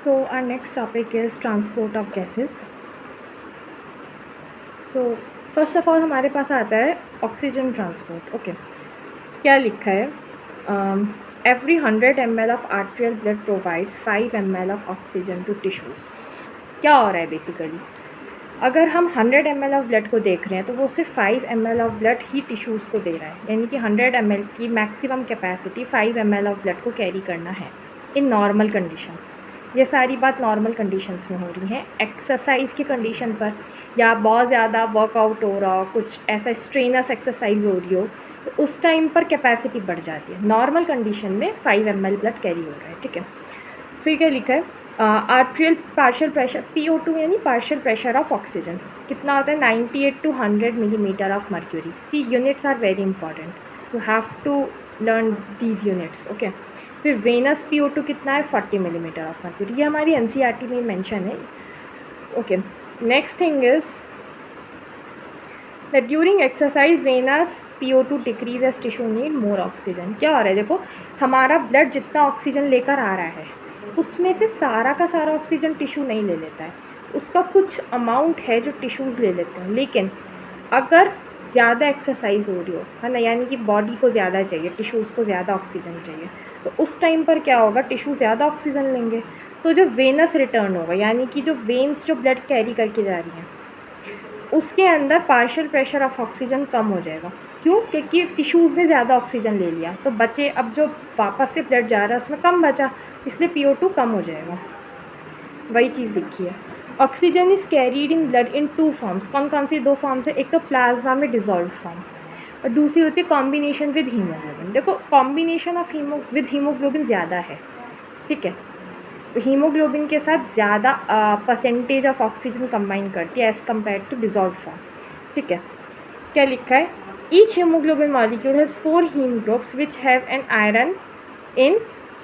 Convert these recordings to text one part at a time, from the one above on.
So our next topic is transport of gases. So first of all हमारे पास आता है oxygen transport. Okay, क्या लिखा है? Every 100 ml of arterial blood provides 5 ml of oxygen to tissues. क्या हो रहा है बेसिकली? अगर हम 100 ml ऑफ ब्लड को देख रहे हैं तो वो सिर्फ 5 ml of blood he tissues को दे रहा है, यानी कि 100 ml की maximum capacity 5 ml of blood को कैरी करना है इन नॉर्मल कंडीशंस. ये सारी बात नॉर्मल कंडीशंस में हो रही हैं. एक्सरसाइज की कंडीशन पर या बहुत ज़्यादा वर्कआउट हो रहा हो, कुछ ऐसा स्ट्रेनस एक्सरसाइज हो रही हो, तो उस टाइम पर कैपेसिटी बढ़ जाती है. नॉर्मल कंडीशन में 5 ml ब्लड कैरी हो रहा है. ठीक है, फिर क्या लिखा है? आर्ट्रियल पार्शियल प्रेशर PO2 यानी पार्शियल प्रेशर ऑफ ऑक्सीजन कितना होता है? 98 to 100 millimetre of mercury. These units are very important, you have to learn these units. Okay, फिर वेनस PO2 कितना है? 40 मिलीमीटर ऑफ मर्क्यूरी. ये हमारी NCERT में मेंशन है. Okay, next thing is that during exercise venous PO2 decrease as tissue need more oxygen. क्या हो रहा है? देखो, हमारा ब्लड जितना ऑक्सीजन लेकर आ रहा है उसमें से सारा का सारा ऑक्सीजन टिश्यू नहीं ले लेता है, उसका कुछ अमाउंट है जो टिश्यूज़ ले लेते हैं. लेकिन अगर ज़्यादा एक्सरसाइज हो रही हो, है ना, यानी कि बॉडी को ज़्यादा चाहिए, टिश्यूज़ को ज़्यादा ऑक्सीजन चाहिए, तो उस टाइम पर क्या होगा? टिश्यू ज़्यादा ऑक्सीजन लेंगे, तो जो वेनस रिटर्न होगा, यानी कि जो वेन्स जो ब्लड कैरी करके जा रही हैं उसके अंदर पार्शियल प्रेशर ऑफ ऑक्सीजन कम हो जाएगा. क्यों? क्योंकि टिश्यूज़ ने ज़्यादा ऑक्सीजन ले लिया, तो बचे अब जो वापस से ब्लड जा रहा है उसमें कम बचा, इसलिए PO2 कम हो जाएगा. वही चीज़ लिखी है. Oxygen is carried in blood in 2 forms. कौन कौन सी 2 फॉर्म्स है? एक तो प्लाज्मा में डिजॉल्व फॉर्म और दूसरी होती है कॉम्बिनेशन विद हीमोग्लोबिन. देखो, कॉम्बिनेशन ऑफ हीमोग्लोबिन ज़्यादा है. ठीक है, हीमोग्लोबिन के साथ ज़्यादा परसेंटेज ऑफ ऑक्सीजन कंबाइन करती है as compare to dissolve form. ठीक है, क्या लिखा है? Each haemoglobin molecule has 4 haem groups which have an iron in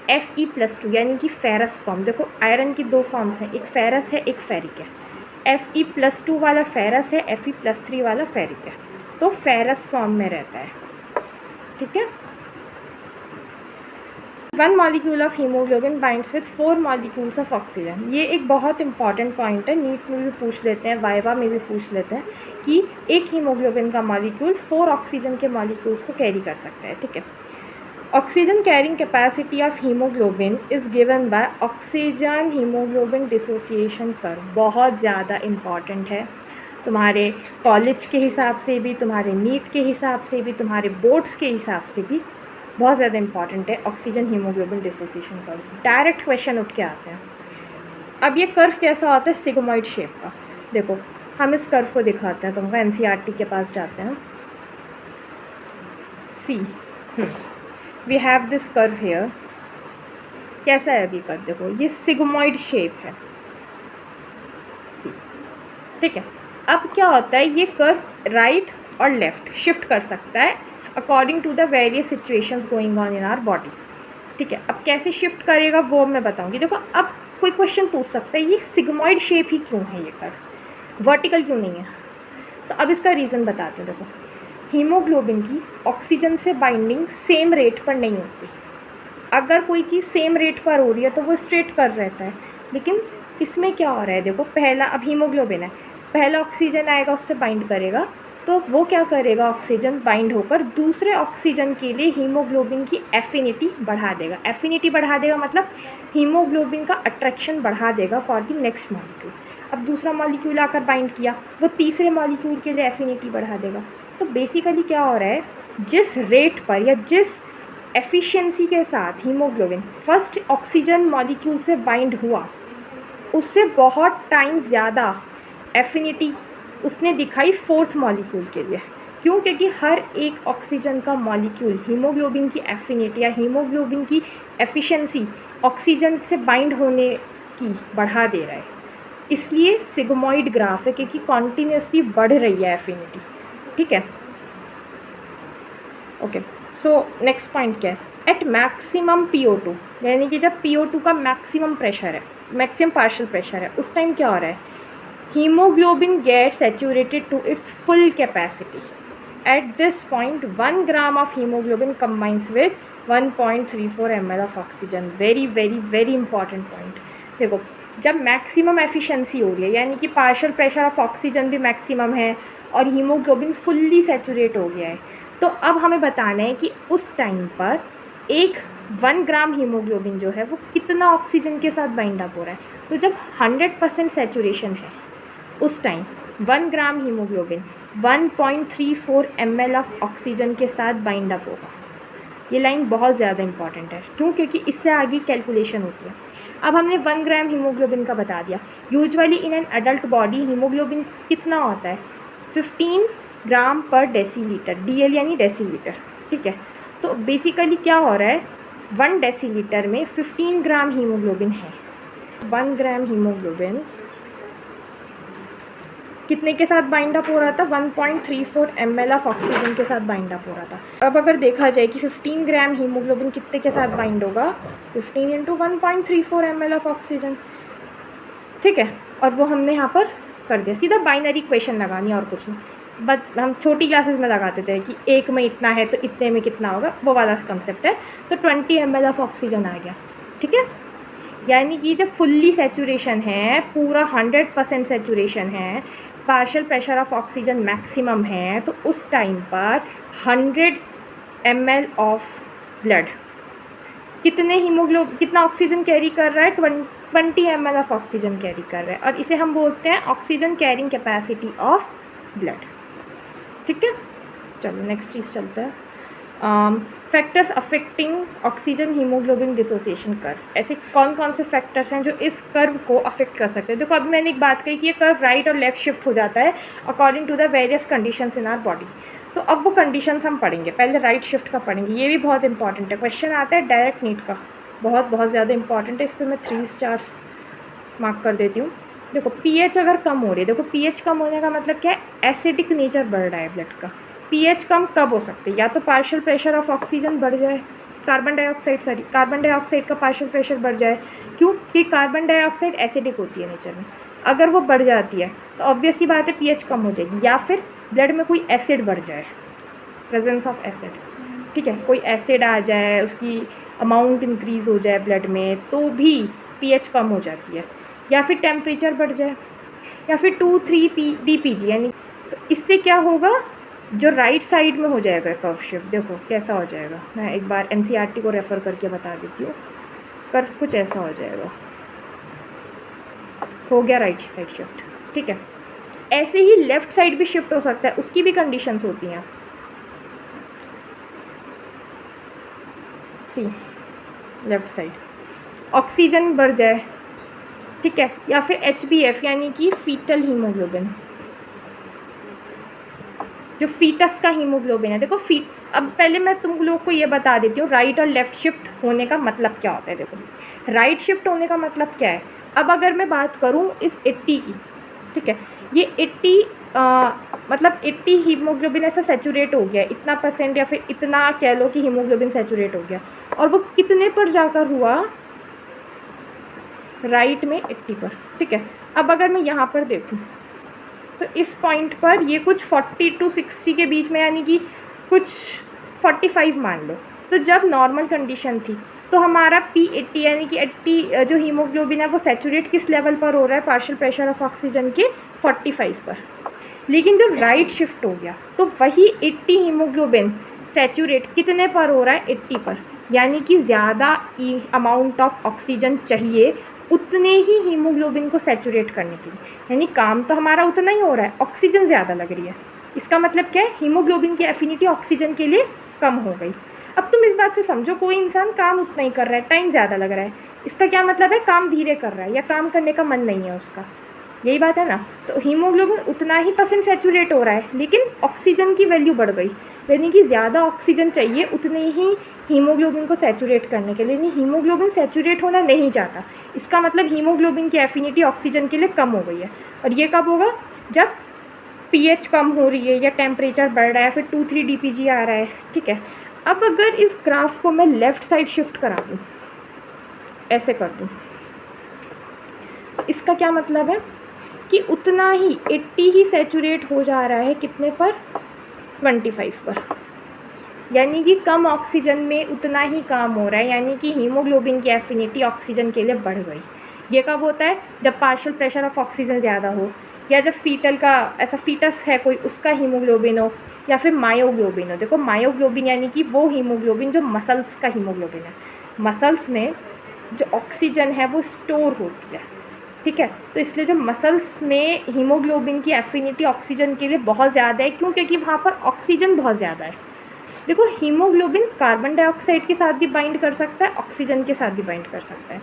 Fe+2 यानी कि फेरस फॉर्म. देखो, आयरन की 2 फॉर्म्स हैं, एक फेरस है एक फेरिक है. Fe+2 वाला फेरस है, Fe+3 वाला फेरिक है, तो फेरस फॉर्म में रहता है. ठीक है, 1 molecule of haemoglobin binds with 4 molecules of oxygen. ये एक बहुत इंपॉर्टेंट पॉइंट है, नीट में भी पूछ लेते हैं, वाइवा में भी पूछ लेते हैं कि एक हीमोग्लोबिन का मॉलिक्यूल 4 ऑक्सीजन के मॉलिक्यूल्स को कैरी कर सकता है. ठीक है, oxygen carrying capacity of haemoglobin is given by oxygen haemoglobin dissociation curve. बहुत ज़्यादा इम्पॉर्टेंट है, तुम्हारे कॉलेज के हिसाब से भी, तुम्हारे नीट के हिसाब से भी, तुम्हारे बोर्ड्स के हिसाब से भी बहुत ज़्यादा इंपॉर्टेंट है oxygen haemoglobin dissociation curve. Direct question उठ के आते हैं. अब ये कर्व कैसा होता है? सिग्मॉइड शेप का. देखो, हम इस कर्व को दिखाते हैं तुमको. NCERT के पास जाते हैं. See we have this curve here. कैसा है अभी कर्व? देखो, ये सिग्मॉइड शेप है. सी, ठीक है. अब क्या होता है? ये कर्व राइट और लेफ़्ट शिफ्ट कर सकता है according to the various situations going on in our body. ठीक है, अब कैसे शिफ्ट करेगा वो मैं बताऊंगी. देखो, अब कोई क्वेश्चन पूछ सकता है ये सिग्मॉइड शेप ही क्यों है, ये कर्व वर्टिकल क्यों नहीं है? तो अब इसका रीज़न बताती हूँ. देखो, हीमोग्लोबिन की ऑक्सीजन से बाइंडिंग सेम रेट पर नहीं होती. अगर कोई चीज़ सेम रेट पर हो रही है तो वो स्ट्रेट कर रहता है, लेकिन इसमें क्या हो रहा है? देखो, पहला, अब हीमोग्लोबिन है, पहला ऑक्सीजन आएगा उससे बाइंड करेगा, तो वो क्या करेगा? ऑक्सीजन बाइंड होकर दूसरे ऑक्सीजन के लिए हीमोग्लोबिन की एफिनिटी बढ़ा देगा. एफिनिटी बढ़ा देगा मतलब हीमोग्लोबिन का अट्रैक्शन बढ़ा देगा फॉर द नेक्स्ट मॉलिक्यूल. अब दूसरा मॉलिक्यूल आकर बाइंड किया, वो तीसरे मॉलिक्यूल के लिए एफिनिटी बढ़ा देगा. तो बेसिकली क्या हो रहा है? जिस रेट पर या जिस एफिशिएंसी के साथ हीमोग्लोबिन फर्स्ट ऑक्सीजन मॉलिक्यूल से बाइंड हुआ, उससे बहुत टाइम ज़्यादा एफिनिटी उसने दिखाई फोर्थ मॉलिक्यूल के लिए. क्यों? क्योंकि हर एक ऑक्सीजन का मॉलिक्यूल हीमोग्लोबिन की एफिनिटी या हीमोग्लोबिन की एफिशिएंसी ऑक्सीजन से बाइंड होने की बढ़ा दे रहा है. इसलिए सिग्मॉइड ग्राफ है, क्योंकि कॉन्टीन्यूसली बढ़ रही है एफिनिटी. ठीक है, ओके. सो नेक्स्ट पॉइंट क्या है? एट मैक्सिमम PO2 यानी कि जब PO2 का मैक्सिमम प्रेशर है, मैक्सिमम पार्शियल प्रेशर है, उस टाइम क्या हो रहा है? Haemoglobin gets saturated to its full capacity. At this point, 1 gram of hemoglobin combines with 1.34 ml of oxygen. Very, very, very important point. देखो, जब मैक्सिमम एफिशिएंसी हो रही है यानी कि पार्शियल प्रेशर ऑफ ऑक्सीजन भी मैक्सिमम है और हीमोग्लोबिन फुल्ली सैचुरेट हो गया है, तो अब हमें बताना है कि उस टाइम पर 1 ग्राम हीमोग्लोबिन जो है वो कितना ऑक्सीजन के साथ बाइंड अप हो रहा है। तो जब 100% सैचुरेशन है उस time 1 gram haemoglobin 1.34 ml of oxygen के साथ बाइंड अप होगा। ये लाइन बहुत ज़्यादा इंपॉर्टेंट है, क्यों? क्योंकि इससे आगे कैलकुलेशन होती है। अब हमने 1 ग्राम हीमोग्लोबिन का बता दिया। Usually in an adult body haemoglobin कितना होता है? 15 ग्राम पर डेसीलीटर, DL यानी डेसीलीटर, ठीक है। तो बेसिकली क्या हो रहा है, 1 डेसीलीटर में 15 ग्राम हीमोग्लोबिन है। 1 ग्राम हीमोग्लोबिन कितने के साथ बाइंड अप हो रहा था? 1.34 ml ऑफ ऑक्सीजन के साथ बाइंड अप हो रहा था। अब अगर देखा जाए कि 15 ग्राम हीमोग्लोबिन कितने के साथ बाइंड होगा, 15 इंटू 1.34 ml ऑफ ऑक्सीजन, ठीक है। और वो हमने यहाँ पर कर दिया, सीधा बाइनरी इक्वेशन लगानी और कुछ नहीं। बट हम छोटी क्लासेस में लगाते थे कि एक में इतना है तो इतने में कितना होगा, वो वाला कंसेप्ट है। तो 20 ml ऑफ ऑक्सीजन आ गया, ठीक है। यानी कि जब फुल्ली सैचुरेशन है, पूरा 100% सैचुरेशन है, partial pressure of oxygen maximum है, तो उस टाइम पर 100 ml ऑफ ब्लड कितना ऑक्सीजन कैरी कर रहा है? 20 ml ऑफ ऑक्सीजन कैरी कर रहा है, और इसे हम बोलते हैं oxygen carrying capacity of blood, ठीक है। चलो नेक्स्ट चीज़ चलता है, factors affecting oxygen haemoglobin dissociation curve. ऐसे कौन कौन से फैक्टर्स हैं जो इस कर्व को अफेक्ट कर सकते हैं? देखो, अभी मैंने एक बात कही कि ये कर्व राइट और लेफ्ट शिफ्ट हो जाता है according to the various conditions in our body. तो अब वो कंडीशंस हम पढ़ेंगे, पहले राइट शिफ्ट का पढ़ेंगे। ये भी बहुत इंपॉर्टेंट है, क्वेश्चन आता है डायरेक्ट नीट का, बहुत ज़्यादा इंपॉर्टेंट है। इस पर मैं 3 स्टार्स मार्क कर देती हूँ। देखो, pH अगर कम हो रही है, देखो pH कम होने का मतलब क्या है? एसिडिक नेचर बढ़ रहा है ब्लड का। pH कम कब हो सकती है? या तो पार्शियल प्रेशर ऑफ ऑक्सीजन बढ़ जाए, कार्बन डाइऑक्साइड का पार्शियल प्रेशर बढ़ जाए। क्यों? कि कार्बन डाइऑक्साइड एसिडिक होती है नेचर में, अगर वो बढ़ जाती है तो ऑब्वियसली बात है pH कम हो जाएगी। या फिर ब्लड में कोई एसिड बढ़ जाए, प्रेजेंस ऑफ एसिड, ठीक है, कोई एसिड आ जाए, उसकी अमाउंट इंक्रीज़ हो जाए ब्लड में, तो भी pH कम हो जाती है। या फिर टेम्परेचर बढ़ जाए, या फिर 2-3 DPG, यानी तो इससे क्या होगा, जो राइट साइड में हो जाएगा कर्व शिफ्ट। देखो कैसा हो जाएगा, मैं एक बार NCERT को रेफ़र करके बता देती हूँ। कर्व कुछ ऐसा हो जाएगा, हो गया राइट साइड शिफ्ट, ठीक है। ऐसे ही लेफ़्ट साइड भी शिफ्ट हो सकता है, उसकी भी कंडीशंस होती हैं। सी लेफ़्ट साइड ऑक्सीजन बढ़ जाए, ठीक है, या फिर HbF यानी कि फीटल हीमोग्लोबिन, जो फीटस का हीमोग्लोबिन है। देखो अब पहले मैं तुम लोग को ये बता देती हूँ राइट और लेफ़्ट शिफ्ट होने का मतलब क्या होता है। देखो, राइट शिफ्ट होने का मतलब क्या है? अब अगर मैं बात करूँ इस 80 की, ठीक है, ये 80 मतलब 80 हीमोग्लोबिन ऐसा सैचुरेट हो गया, इतना परसेंट या फिर इतना कह लो कि हीमोग्लोबिन सैचुरेट हो गया, और वो कितने पर जाकर हुआ? राइट में 80 पर, ठीक है। अब अगर मैं यहाँ पर देखूँ तो इस पॉइंट पर ये कुछ 40 to 60 के बीच में, यानी कि कुछ 45 मान लो। तो जब नॉर्मल कंडीशन थी तो हमारा P80 यानी कि 80 जो हीमोग्लोबिन है वो सैचुरेट किस लेवल पर हो रहा है? पार्शियल प्रेशर ऑफ ऑक्सीजन के 45 पर। लेकिन जब राइट शिफ्ट हो गया तो वही 80 हीमोग्लोबिन सैचुरेट कितने पर हो रहा है? 80 पर। यानी कि ज़्यादा अमाउंट ऑफ ऑक्सीजन चाहिए उतने ही हीमोग्लोबिन को सैचुरेट करने के लिए, यानी काम तो हमारा उतना ही हो रहा है, ऑक्सीजन ज़्यादा लग रही है। इसका मतलब क्या है? हीमोग्लोबिन की एफिनिटी ऑक्सीजन के लिए कम हो गई। अब तुम इस बात से समझो, कोई इंसान काम उतना ही कर रहा है, टाइम ज़्यादा लग रहा है, इसका क्या मतलब है? काम धीरे कर रहा है या काम करने का मन नहीं है उसका, यही बात है ना। तो हीमोग्लोबिन उतना ही % सैचुरेट हो रहा है, लेकिन ऑक्सीजन की वैल्यू बढ़ गई, यानी कि ज़्यादा ऑक्सीजन चाहिए उतने ही हीमोग्लोबिन को सैचुरेट करने के लिए। हीमोग्लोबिन सैचुरेट होना नहीं चाहता, इसका मतलब हीमोग्लोबिन की एफिनिटी ऑक्सीजन के लिए कम हो गई है। और ये कब होगा? जब pH कम हो रही है या टेम्परेचर बढ़ रहा है, फिर 2-3 DPG आ रहा है, ठीक है। अब अगर इस ग्राफ को मैं लेफ़्ट साइड शिफ्ट करा दूँ, ऐसे कर दूँ, तो इसका क्या मतलब है कि उतना ही 80 ही सैचुरेट हो जा रहा है, कितने पर? 25 पर। यानी कि कम ऑक्सीजन में उतना ही काम हो रहा है, यानी कि हीमोग्लोबिन की एफिनिटी ऑक्सीजन के लिए बढ़ गई। ये कब होता है? जब पार्शियल प्रेशर ऑफ ऑक्सीजन ज़्यादा हो, या जब फीटल का ऐसा फीटस है कोई, उसका हीमोग्लोबिन हो, या फिर मायोग्लोबिन हो। देखो मायोग्लोबिन यानी कि वो हीमोग्लोबिन जो मसल्स का हीमोग्लोबिन है। मसल्स में जो ऑक्सीजन है वो स्टोर होती है, ठीक है। तो इसलिए जो मसल्स में हीमोग्लोबिन की एफिनिटी ऑक्सीजन के लिए बहुत ज़्यादा है। क्यों? क्योंकि वहाँ पर ऑक्सीजन बहुत ज़्यादा है। देखो हीमोग्लोबिन कार्बन डाइऑक्साइड के साथ भी बाइंड कर सकता है, ऑक्सीजन के साथ भी बाइंड कर सकता है।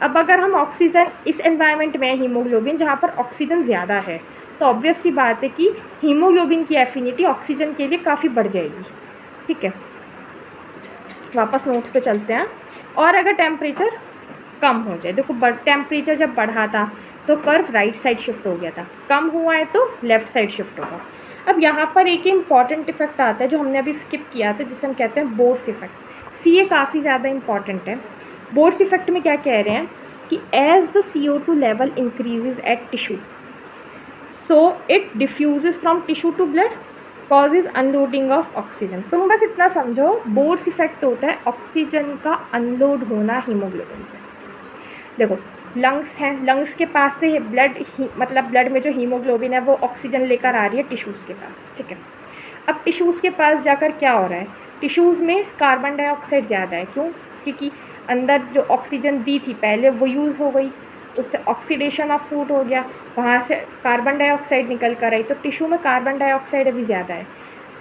अब अगर हम ऑक्सीजन इस एनवायरनमेंट में हीमोग्लोबिन जहाँ पर ऑक्सीजन ज़्यादा है, तो ऑब्वियस सी बात है कि हीमोग्लोबिन की एफिनिटी ऑक्सीजन के लिए काफ़ी बढ़ जाएगी, ठीक है। वापस नोट्स पे चलते हैं। और अगर टेम्परेचर कम हो जाए, देखो टेम्परेचर जब बढ़ा था तो कर्व राइट साइड शिफ्ट हो गया था, कम हुआ है तो लेफ़्ट साइड शिफ्ट होगा। अब यहाँ पर एक इंपॉर्टेंट इफेक्ट आता है जो हमने अभी स्किप किया था, जिसे हम कहते हैं बोर्स इफेक्ट। सी ये काफ़ी ज़्यादा इंपॉर्टेंट है। बोर्स इफेक्ट में क्या कह रहे हैं कि as the CO2 level increases at tissue, so it diffuses from tissue to blood, causes unloading of oxygen. तुम बस इतना समझो, बोर्स इफेक्ट होता है ऑक्सीजन का अनलोड होना हीमोग्लोबिन से। देखो लंग्स हैं, लंग्स के पास से मतलब ब्लड में जो हीमोग्लोबिन है वो ऑक्सीजन लेकर आ रही है टिश्यूज़ के पास, ठीक है। अब टिश्यूज़ के पास जाकर क्या हो रहा है? टिश्यूज़ में कार्बन डाइऑक्साइड ज़्यादा है। क्यों? क्योंकि अंदर जो ऑक्सीजन दी थी पहले वो यूज़ हो गई, उससे ऑक्सीडेशन ऑफ फूड हो गया, वहाँ से कार्बन डाइऑक्साइड निकल कर आई, तो टिश्यू में कार्बन डाइऑक्साइड अभी ज़्यादा है।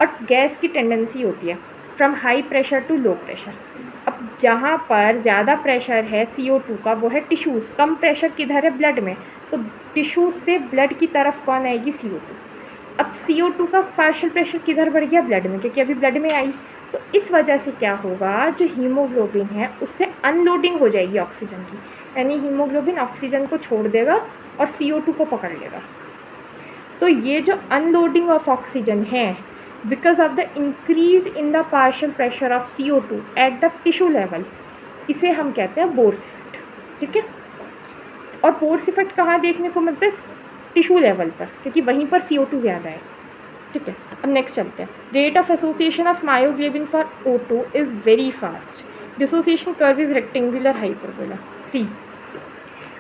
और गैस की टेंडेंसी होती है from high pressure to low pressure. अब जहाँ पर ज़्यादा प्रेशर है CO2 का वो है टिश्यूज़, कम प्रेशर किधर है? ब्लड में। तो टिश्यूज़ से ब्लड की तरफ कौन आएगी? CO2। अब CO2 का पार्शियल प्रेशर किधर बढ़ गया? ब्लड में, क्योंकि अभी ब्लड में आई। तो इस वजह से क्या होगा, जो हीमोग्लोबिन है उससे अनलोडिंग हो जाएगी ऑक्सीजन की, यानी हीमोग्लोबिन ऑक्सीजन को छोड़ देगा और CO2 को पकड़ लेगा। तो ये जो अनलोडिंग ऑफ ऑक्सीजन है because of the increase in the partial pressure of CO2 at the tissue level, इसे हम कहते हैं बोर्स इफेक्ट, ठीक है। और बोर्स इफेक्ट कहाँ देखने को मिलता है? टिश्यू लेवल पर, क्योंकि वहीं पर CO2 ज़्यादा है, ठीक है। अब नेक्स्ट चलते हैं। Rate of association of myoglobin for O2 is very fast. Dissociation curve is rectangular hyperbola. See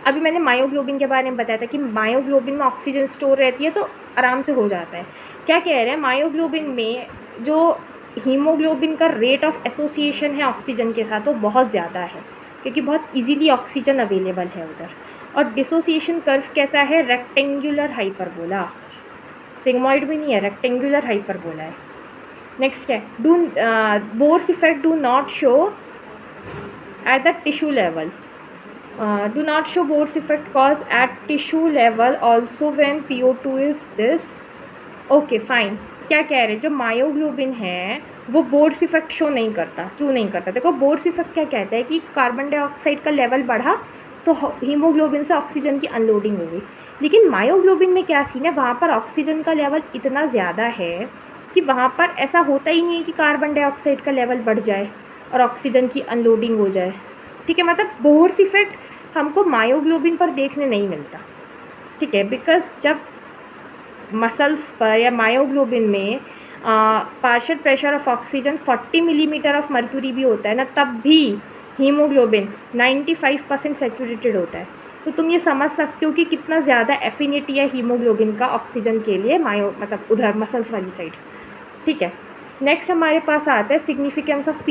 अभी मैंने मायोग्लोबिन के बारे में बताया था कि मायोग्लोबिन में ऑक्सीजन स्टोर रहती है तो आराम से हो जाता है। क्या कह रहे हैं? मायोग्लोबिन में जो हीमोग्लोबिन का रेट ऑफ एसोसिएशन है ऑक्सीजन के साथ वो बहुत ज़्यादा है, क्योंकि बहुत इजीली ऑक्सीजन अवेलेबल है उधर। और डिसोसिएशन कर्व कैसा है? Rectangular hyperbola. सिग्मॉइड भी नहीं है, रेक्टेंगुलर हाइपरबोला है। नेक्स्ट है Bohr's effect do not show at the tissue level. Do not show Bohr's effect cause at tissue level also when PO2 is this. Okay fine। क्या कह रहे हैं? जो मायोग्लोबिन है वो बोर्स इफेक्ट शो नहीं करता। क्यों नहीं करता? देखो बोर्स इफेक्ट क्या कहता है कि कार्बन डाइऑक्साइड का लेवल बढ़ा तो हीमोग्लोबिन से ऑक्सीजन की अनलोडिंग हो गई। लेकिन मायोग्लोबिन में क्या सीन है, वहाँ पर ऑक्सीजन का लेवल इतना ज़्यादा है कि वहाँ पर ऐसा होता ही नहीं है कि कार्बन डाइऑक्साइड का लेवल बढ़ जाए और ऑक्सीजन की अनलोडिंग हो जाए, ठीक है। मतलब बोर्स इफेक्ट हमको मायोग्लोबिन पर देखने नहीं मिलता, ठीक है। बिकॉज जब मसल्स पर या मायोग्लोबिन में partial pressure of oxygen 40 millimetre of mercury भी होता है ना, तब भी हीमोग्लोबिन 95% सेचुरेटेड होता है। तो तुम ये समझ सकते हो कि कितना ज़्यादा एफिनिटी है हीमोग्लोबिन का ऑक्सीजन के लिए मतलब उधर मसल्स वाली साइड, ठीक है। नेक्स्ट हमारे पास आता है सिग्निफिकेंस ऑफ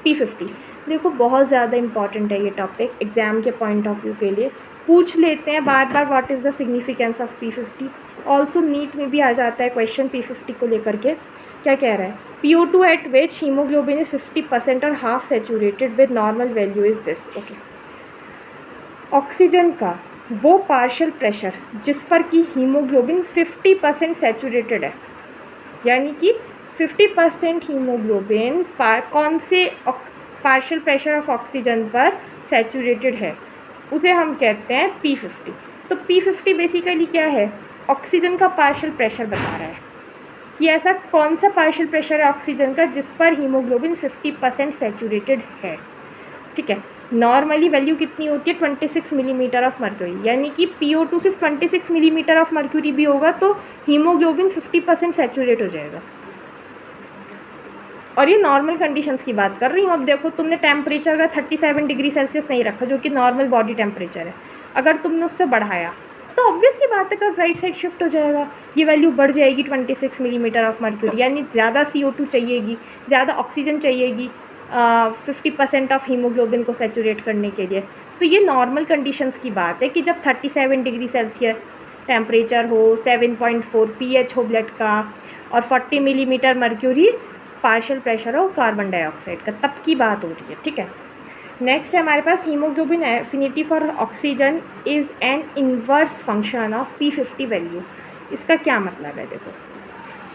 P50। देखो बहुत ज़्यादा इंपॉर्टेंट है ये टॉपिक, एग्ज़ाम के पॉइंट ऑफ व्यू के लिए पूछ लेते हैं बार बार what is the significance of P50। Also NEET में भी आ जाता है क्वेश्चन P50 को लेकर के। क्या कह रहा है? PO2 eight which haemoglobin is 50% और half saturated with normal value is this. Okay, oxygen का वो पार्शियल प्रेशर जिस पर कि हीमोग्लोबिन 50% सेचूरेटेड है, यानी कि 50% हीमोग्लोबिन कौन से पार्शियल प्रेशर ऑफ ऑक्सीजन पर सेचूरेटेड है, उसे हम कहते हैं P50। तो P50 बेसिकली क्या है? ऑक्सीजन का पार्शियल प्रेशर बता रहा है कि ऐसा कौन सा पार्शियल प्रेशर है ऑक्सीजन का जिस पर हीमोग्लोबिन 50% सेचूरेटेड है, ठीक है। नॉर्मली वैल्यू कितनी होती है? 26 मिलीमीटर ऑफ मर्क्यूरी, यानी कि PO2 सिर्फ 26 मिलीमीटर ऑफ मर्क्यूरी भी होगा तो हीमोग्लोबिन 50% सेचूरेट हो जाएगा। और ये नॉर्मल कंडीशंस की बात कर रही हूँ। अब देखो तुमने टेम्परेचर का 37 डिग्री सेल्सियस नहीं रखा जो कि नॉर्मल बॉडी टेम्परेचर है, अगर तुमने उससे बढ़ाया तो ऑब्वियस सी बात है कर्व राइट साइड शिफ्ट हो जाएगा, ये वैल्यू बढ़ जाएगी 26 मिलीमीटर ऑफ मर्क्यूरी, यानी ज़्यादा CO2 चाहिएगी, ज़्यादा ऑक्सीजन चाहिएगी 50% ऑफ हीमोग्लोबिन को सैचुरेट करने के लिए। तो ये नॉर्मल कंडीशंस की बात है कि जब 37 डिग्री सेल्सियस टेम्परेचर हो, 7.4 pH हो ब्लड का और 40 मिलीमीटर मर्क्यूरी पार्शियल प्रेशर हो कार्बन डाइऑक्साइड का, तब की बात हो रही है, ठीक है। नेक्स्ट है हमारे पास haemoglobin affinity for oxygen is an inverse function of P50 value. इसका क्या मतलब है? देखो,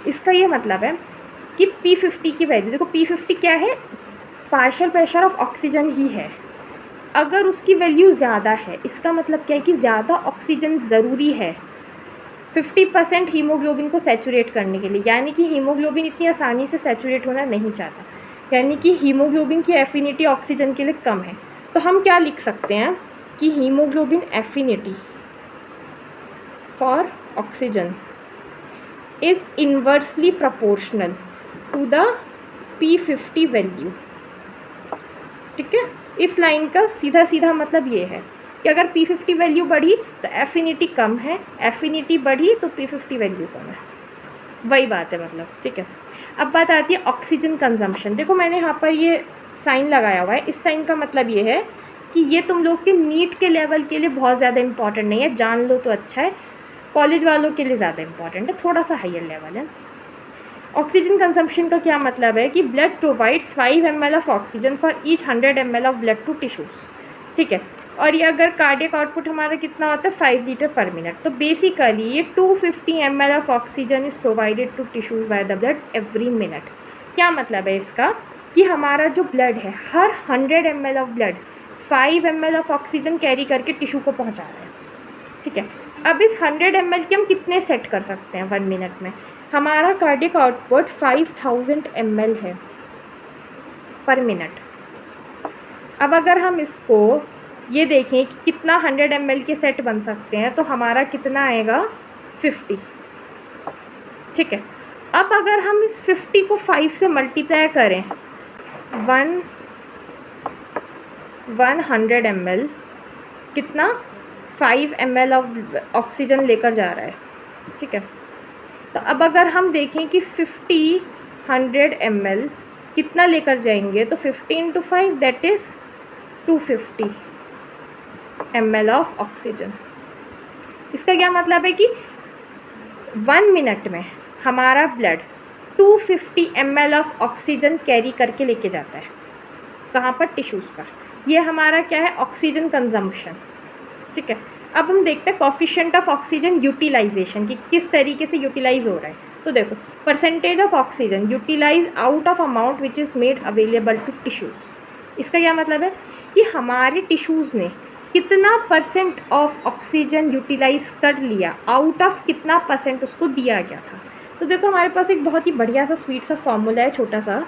इसका ये मतलब है कि P50 की वैल्यू, देखो P50 क्या है? पार्शियल प्रेशर ऑफ ऑक्सीजन ही है। अगर उसकी वैल्यू ज़्यादा है, इसका मतलब क्या है कि ज़्यादा ऑक्सीजन ज़रूरी है 50% हीमोग्लोबिन को सैचुरेट करने के लिए, यानी कि हीमोग्लोबिन इतनी आसानी से सैचुरेट होना नहीं चाहता, यानी कि हीमोग्लोबिन की एफिनिटी ऑक्सीजन के लिए कम है। तो हम क्या लिख सकते हैं कि haemoglobin affinity for oxygen is inversely proportional to the P50 value, ठीक है। इस लाइन का सीधा सीधा मतलब ये है कि अगर P50 वैल्यू बढ़ी तो एफिनिटी कम है, एफिनिटी बढ़ी तो P50 वैल्यू कम है, वही बात है मतलब, ठीक है। अब बात आती है ऑक्सीजन कंजम्पशन। देखो मैंने यहाँ पर ये साइन लगाया हुआ है, इस साइन का मतलब ये है कि ये तुम लोग के नीट के लेवल के लिए बहुत ज़्यादा इंपॉर्टेंट नहीं है, जान लो तो अच्छा है, कॉलेज वालों के लिए ज़्यादा इंपॉर्टेंट है, थोड़ा सा हायर लेवल है। ऑक्सीजन कंजम्पशन का क्या मतलब है कि blood provides 5 ml of oxygen for each 100 ml of blood to tissues, ठीक है। और ये अगर कार्डियक आउटपुट हमारा कितना होता है 5 लीटर पर मिनट, तो बेसिकली ये 250 ml of oxygen is provided to tissues by the blood every minute. क्या मतलब है इसका कि हमारा जो ब्लड है, हर 100 ml of blood 5 ml of oxygen carry करके टिश्यू को पहुंचा रहा है, ठीक है। अब इस 100 ml के हम कितने सेट कर सकते हैं 1 मिनट में? हमारा कार्डियक आउटपुट 5000 ml है पर मिनट। अब अगर हम इसको ये देखें कि कितना 100 ml के सेट बन सकते हैं, तो हमारा कितना आएगा 50, ठीक है। अब अगर हम इस 50 को 5 से मल्टीप्लाई करें, 100 ml कितना 5 ml ऑफ ऑक्सीजन लेकर जा रहा है, ठीक है। तो अब अगर हम देखें कि 100 ml कितना लेकर जाएंगे, तो 50 × 5 that is 250 ml of oxygen. इसका क्या मतलब है कि 1 मिनट में हमारा blood 250 ml of oxygen carry करके लेके जाता है, कहाँ पर? टिश्यूज़ पर। ये हमारा क्या है? ऑक्सीजन कंजम्पशन, ठीक है। अब हम देखते हैं कोफिशिएंट ऑफ ऑक्सीजन यूटिलाइजेशन की किस तरीके से यूटिलाइज हो रहा है। तो देखो, percentage of oxygen utilize out of amount which is made available to tissues. इसका क्या मतलब है कि हमारे टिश्यूज़ ने कितना परसेंट ऑफ ऑक्सीजन यूटिलाइज कर लिया, आउट ऑफ कितना परसेंट उसको दिया गया था। तो देखो हमारे पास एक बहुत ही बढ़िया सा स्वीट सा फॉर्मूला है, छोटा सा।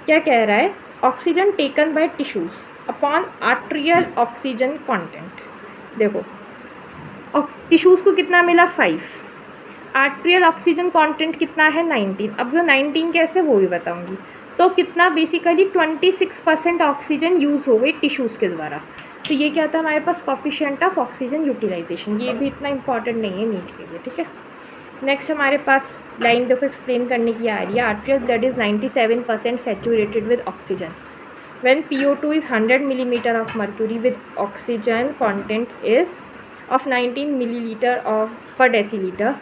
क्या कह रहा है? Oxygen taken by tissues upon arterial oxygen content. देखो टिश्यूज़ को कितना मिला 5, आर्ट्रियल ऑक्सीजन कंटेंट कितना है 19। अब वो 19 कैसे, वो भी बताऊंगी। तो कितना बेसिकली 26% ऑक्सीजन यूज़ हो गई टिश्यूज़ के द्वारा। तो ये क्या था हमारे पास? Coefficient of oxygen utilisation. ये भी इतना इंपॉर्टेंट नहीं है नीट के लिए, ठीक है। नेक्स्ट हमारे पास लाइन देखो एक्सप्लेन करने की आ रही है। Arterial blood is 97% saturated with oxygen when PO2 is 100 millimeter of mercury with oxygen content is of 19 milliliter of per deciliter,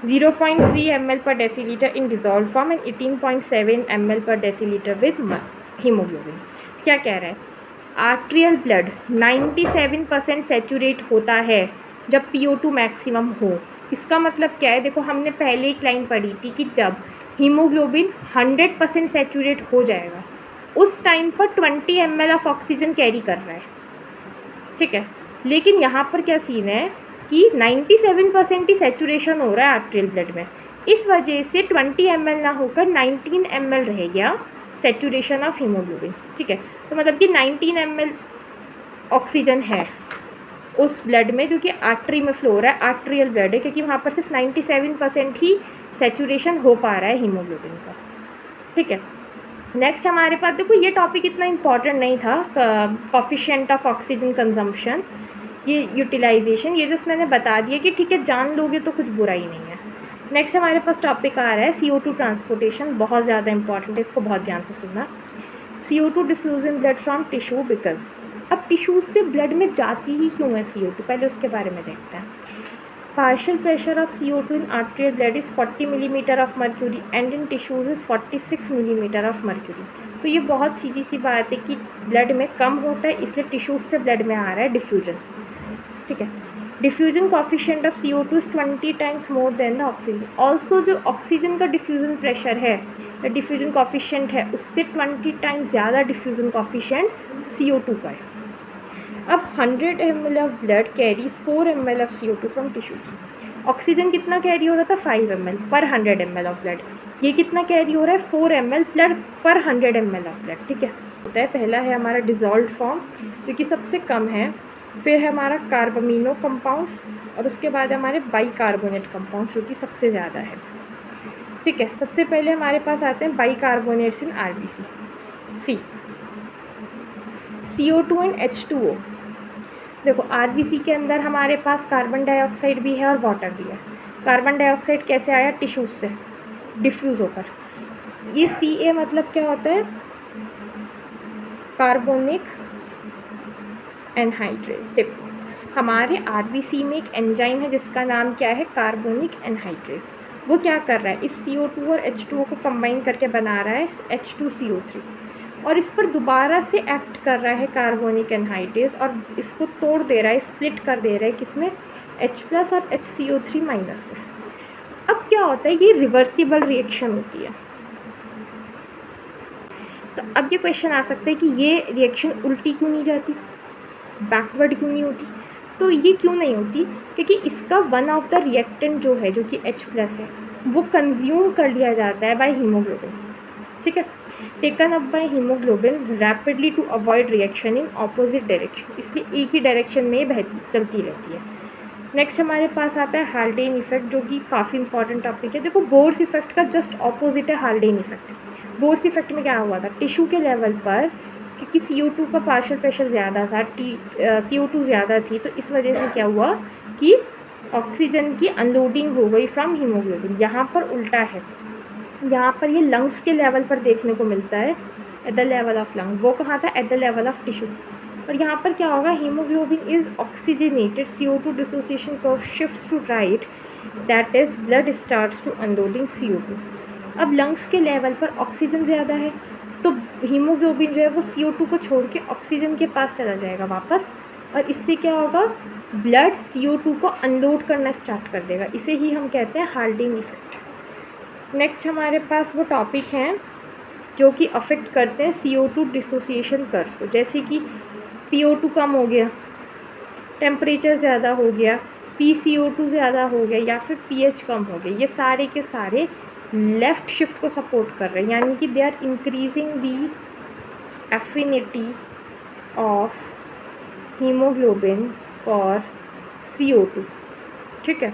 0.3 ml per deciliter in dissolved form and 18.7 ml per deciliter with hemoglobin। क्या कह रहा है? Arterial blood 97% saturate होता है जब PO2 maximum हो। इसका मतलब क्या है? देखो हमने पहले एक लाइन पढ़ी थी कि जब हीमोग्लोबिन 100% सैचुरेट हो जाएगा उस टाइम पर 20 ml ऑफ ऑक्सीजन कैरी कर रहा है, ठीक है। लेकिन यहाँ पर क्या सीन है कि 97% ही सैचुरेशन हो रहा है आर्ट्रियल ब्लड में, इस वजह से 20 ml ना होकर 19 ml रह गया सैचुरेशन ऑफ हीमोग्लोबिन, ठीक है। तो मतलब कि 19 ml ऑक्सीजन है उस ब्लड में जो कि आर्टरी में फ्लो हो रहा है, आर्ट्रियल ब्लड है, क्योंकि वहाँ पर सिर्फ 97% ही सैचुरेशन हो पा रहा है हीमोग्लोबिन का, ठीक है। नेक्स्ट हमारे पास देखो, ये टॉपिक इतना इम्पॉर्टेंट नहीं था, कोफिशिएंट ऑफ ऑक्सीजन कंजम्पशन, ये यूटिलाइजेशन, ये जस्ट मैंने बता दिया कि ठीक है जान लोगे तो कुछ बुरा ही नहीं है। नेक्स्ट हमारे पास टॉपिक आ रहा है CO2 ट्रांसपोर्टेशन, बहुत ज़्यादा इंपॉर्टेंट है, इसको बहुत ध्यान से सुनना। CO2 diffuse in blood from tissue because, अब टिश्यूज से ब्लड में जाती ही क्यों है CO2, पहले उसके बारे में देखते हैं। Partial pressure of CO2 in arterial blood is 40 millimeter of mercury and in tissues is 46 millimeter of mercury। तो ये बहुत सीधी सी बात है कि ब्लड में कम होता है, इसलिए टिश्यूज से ब्लड में आ रहा है डिफ्यूजन, ठीक है। Diffusion coefficient of CO2 is 20 times more than the oxygen. Also जो ऑक्सीजन का डिफ्यूजन प्रेशर है या डिफ्यूजन कॉफिशिएंट है, उससे 20 टाइम्स ज़्यादा डिफ्यूजन कॉफिशिएंट CO2 का है। अब 100 ml of blood carries 4 ml of CO2 from tissues. Oxygen कितना कैरी हो रहा था, 5 ml पर 100 ml ऑफ ब्लड। ये कितना कैरी हो रहा है, 4 ml ब्लड पर 100 ml ऑफ ब्लड, ठीक है। होता है, पहला है हमारा डिजॉल्व फॉर्म जो कि सबसे कम है, फिर है हमारा कार्बामिनो कंपाउंड्स, और उसके बाद हमारे बाइकार्बोनेट कंपाउंड्स जो कि सबसे ज़्यादा है, ठीक है। सबसे पहले हमारे पास आते हैं bicarbonates in RBC, CO2 and H2O। देखो RBC के अंदर हमारे पास कार्बन डाइऑक्साइड भी है और वाटर भी है। कार्बन डाइऑक्साइड कैसे आया, टिश्यूज से डिफ्यूज़ होकर। ये Ca मतलब क्या होता है, कार्बोनिक एनहाइड्रेज। देखो हमारे RBC में एक एंजाइम है जिसका नाम क्या है, कार्बोनिक एनहाइड्रेज। वो क्या कर रहा है, इस CO2 और H2O को कंबाइन करके बना रहा है H2CO3, और इस पर दोबारा से एक्ट कर रहा है कार्बोनिक एनहाइड्रेज और इसको तोड़ दे रहा है, स्प्लिट कर दे रहा है, किसमें, H+ और HCO3- में। अब क्या होता है, ये रिवर्सिबल रिएक्शन होती है। तो अब ये क्वेश्चन आ सकता है कि ये रिएक्शन उल्टी क्यों नहीं जाती, बैकवर्ड क्यों नहीं होती। तो ये क्यों नहीं होती, क्योंकि इसका वन ऑफ द रिएक्टेंट जो है, जो कि H+ है, वो कंज्यूम कर लिया जाता है बाय हीमोग्लोबिन, ठीक है, taken up by hemoglobin rapidly to avoid reaction in opposite direction, इसलिए एक ही डायरेक्शन में बहती चलती रहती है। नेक्स्ट हमारे पास आता है हाल्डेन इफेक्ट, जो कि काफ़ी इंपॉर्टेंट टॉपिक है। देखो बोर्स इफेक्ट का जस्ट ऑपोजिट है हाल्डेन इफेक्ट। बोर्स इफेक्ट में क्या हुआ था, टिश्यू के लेवल पर क्योंकि CO2 का पार्शियल प्रेशर ज़्यादा था, CO2 ज़्यादा थी, तो इस वजह से क्या हुआ कि ऑक्सीजन की अनलोडिंग हो गई फ्रॉम हीमोग्लोबिन। यहाँ पर उल्टा है, यहाँ पर ये लंग्स के लेवल पर देखने को मिलता है, at the level of lung. वो कहाँ था, at the level of tissue. और यहाँ पर क्या होगा, hemoglobin is oxygenated, CO2 dissociation curve shifts to right, that is blood starts to unloading CO2। अब लंग्स के लेवल पर ऑक्सीजन ज़्यादा है, तो हीमोग्लोबिन जो है वो CO2 को छोड़ के ऑक्सीजन के पास चला जाएगा वापस, और इससे क्या होगा, ब्लड CO2 को अनलोड करना स्टार्ट कर देगा। इसे ही हम कहते हैं हाल्डेन इफेक्ट। नेक्स्ट हमारे पास वो टॉपिक हैं जो कि अफेक्ट करते हैं CO2 डिसोसिएशन कर्व को, जैसे कि PO2 कम हो गया, टेम्परेचर ज़्यादा हो गया, PCO2 ज़्यादा हो गया, या फिर pH कम हो गया। ये सारे के सारे लेफ़्ट शिफ्ट को सपोर्ट कर रहे हैं, यानी कि they are increasing the affinity of hemoglobin for CO2, ठीक है।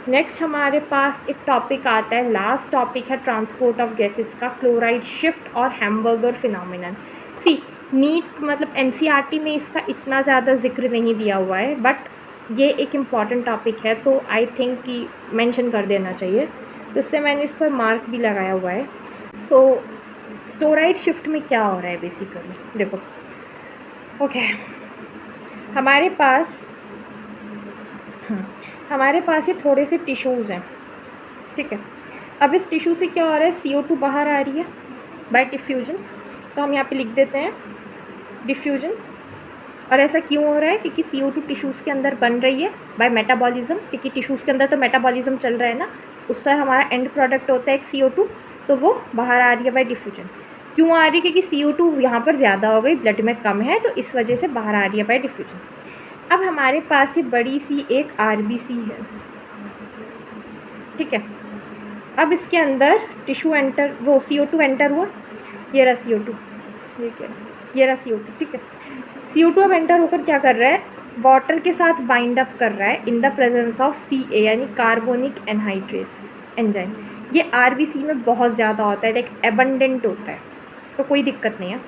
नेक्स्ट हमारे पास एक टॉपिक आता है, लास्ट टॉपिक है ट्रांसपोर्ट ऑफ गैसेस का, क्लोराइड शिफ्ट और हैम्बर्गर फिनोमिनन। सी नीट मतलब NCERT में इसका इतना ज़्यादा जिक्र नहीं दिया हुआ है, बट ये एक इम्पॉर्टेंट टॉपिक है, तो आई थिंक कि मेंशन कर देना चाहिए, तो इससे मैंने इस पर मार्क भी लगाया हुआ है। सो क्लोराइड शिफ्ट में क्या हो रहा है बेसिकली, देखो ओके, हमारे पास ये थोड़े से टिश्यूज़ हैं, ठीक है। अब इस टिश्यू से क्या हो रहा है, CO2 बाहर आ रही है बाय डिफ्यूजन, तो हम यहाँ पे लिख देते हैं डिफ्यूजन। और ऐसा क्यों हो रहा है, क्योंकि CO2 टिश्यूज़ के अंदर बन रही है बाय मेटाबॉलिज्म, क्योंकि टिश्यूज़ के अंदर तो मेटाबॉलिज्म चल रहा है ना, उससे हमारा एंड प्रोडक्ट होता है एक CO2, तो वो बाहर आ रही है बाय डिफ्यूजन। क्यों आ रही है, क्योंकि CO2 यहाँ पर ज़्यादा हो गई, ब्लड में कम है, तो इस वजह से बाहर आ रही है बाय डिफ्यूजन। अब हमारे पास ये बड़ी सी एक RBC है, ठीक है। अब इसके अंदर टिश्यू एंटर, वो CO2 एंटर हुआ, ये रहा CO2, ये रहा CO2, ठीक है। CO2 अब एंटर होकर क्या कर रहा है, वाटर के साथ बाइंड अप कर रहा है in the presence of Ca, यानी कार्बोनिक एनहाइड्रेज एंजाइम। ये आरबीसी में बहुत ज़्यादा होता है, लाइक एबंडेंट होता है, तो कोई दिक्कत नहीं है।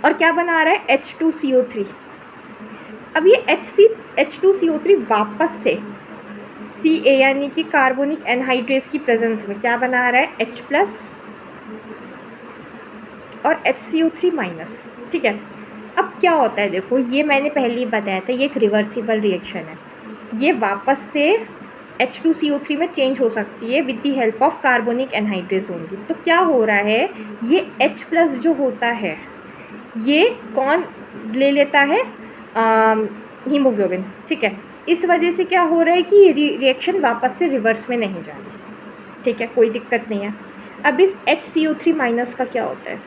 और क्या बना रहा है, H2CO3। अब ये H2CO3 वापस से Ca यानी कि कार्बोनिक एनहाइड्रेस की प्रेजेंस में क्या बना रहा है, H+ और HCO3-। ठीक है, अब क्या होता है देखो, ये मैंने पहले ही बताया था, ये एक रिवर्सिबल रिएक्शन है। ये वापस से H2CO3 में चेंज हो सकती है with the help of carbonic anhydrase only. तो क्या हो रहा है, ये H+ जो होता है ये कौन ले लेता है, हीमोग्लोबिन। ठीक है, इस वजह से क्या हो रहा है कि ये रिएक्शन वापस से रिवर्स में नहीं जा रही। ठीक है, कोई दिक्कत नहीं है। अब इस HCO3- का क्या होता है,